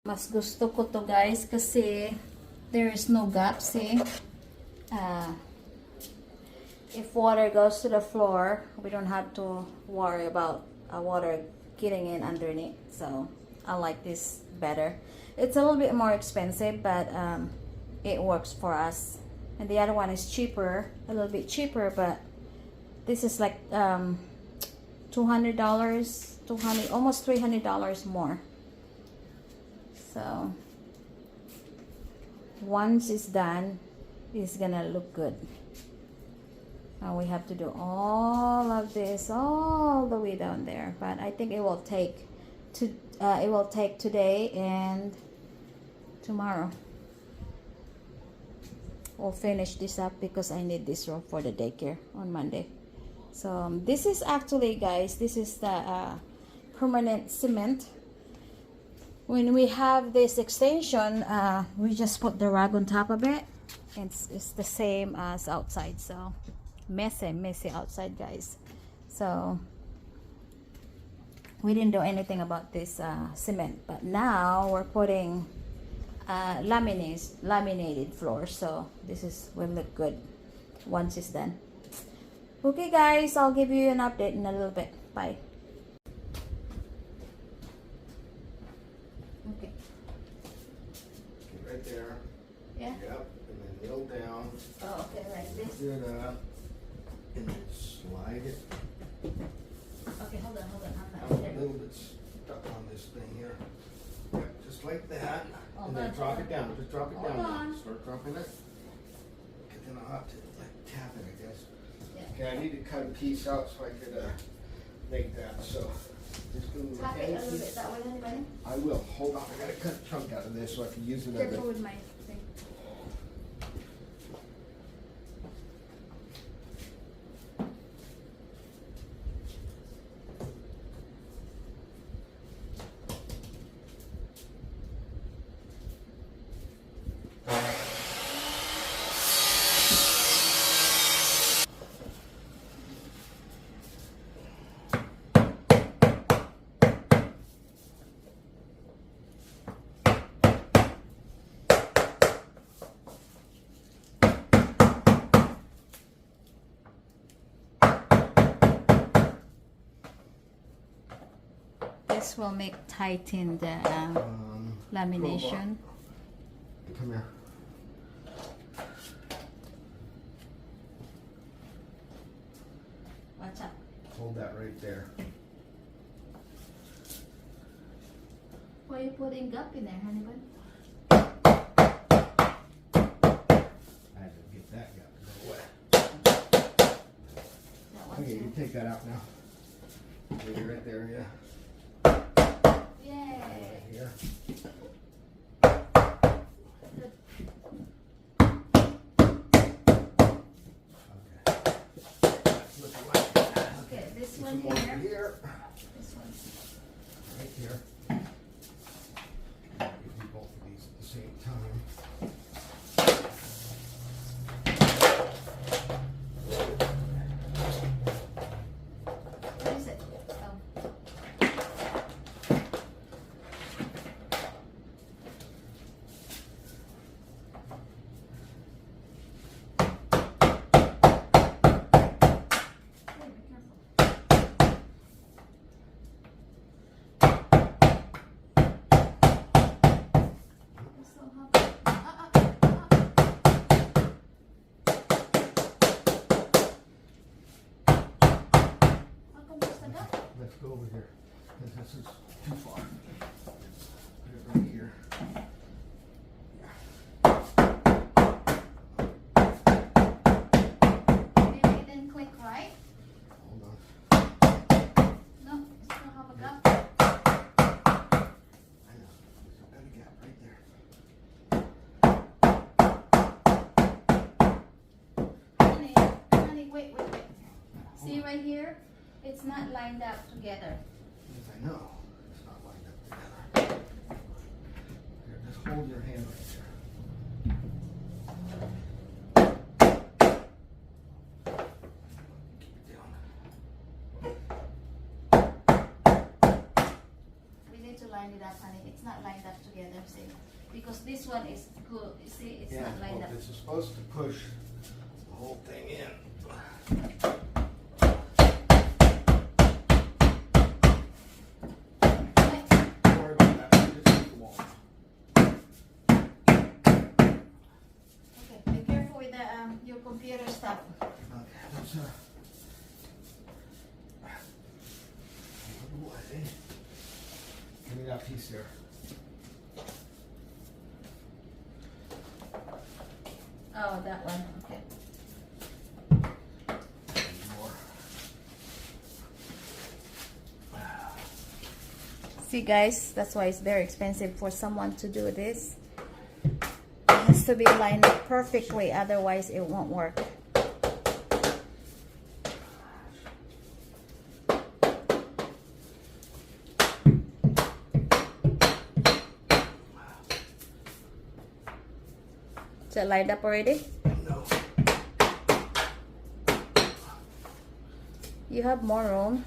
Mas gusto ko to guys kasi there is no gap, see? If water goes to the floor, we don't have to worry about water getting in underneath. So I like this better. It's a little bit more expensive, but it works for us. And the other one is cheaper, a little bit cheaper, but this is like $200, almost $300 more. So once it's done, it's gonna look good. Now we have to do all of this all the way down there, but I think it will take today and tomorrow. We'll finish this up because I need this room for the daycare on Monday. So this is actually, guys, this is the permanent cement. When we have this extension, we just put the rug on top of it, and it's the same as outside. So messy outside, guys. So we didn't do anything about this cement, but now we're putting laminated floor. So this will look good once it's done. Okay guys, I'll give you an update in a little bit. Bye. Okay. Right there. Yeah? Yep. And then kneel down. Oh, okay, like this. Do that. And then slide it. Okay, hold on. I'm a little bit stuck on this thing here. Yep, just like that. Hold and then on, drop hold it down. Just drop it Hold down. on. Start dropping it. And then I'll have to like tap it, I guess. Yeah. Okay, I need to cut a piece out so I could make that. So just gonna Tap it a little bit that way, anybody? I will. Hold on. I gotta cut a chunk out of this so I can use it as Careful a. with my thing. This will make tighten the lamination. Come here. Watch out. Hold that right there. Why are you putting gap in there, honey bun? I had to get that guy to go away. That one Okay, you too. take that out now. Leave it right there, yeah. Yay! Right here. Okay. That's looking like that. Okay, this Some one more here. here. This one. Right here. You do both of these at the same time. What is it? Oh. Hey, be careful. It's so hot. How come there's a gap? Let's go over here. This is too far. Put it right here. Maybe it didn't click right? Hold on. No, it still have a gap. I know. There's got a gap right there. Honey, wait. See right here? It's not lined up together. Yes, I know. It's not lined up together. Here, just hold your hand right there. Keep it down. We need to line it up, honey. It's not lined up together. because this one is good. You see, it's Yeah, not lined well, up. this is supposed to push the whole thing in. Don't worry about that. Just hit the wall. Okay, be careful with the your computer stuff. Okay, let's give me that piece here. Oh, that one. Okay. More. See, guys, that's why it's very expensive for someone to do this. It has to be lined up perfectly, otherwise it won't work. Is it lined up already? No. You have more room.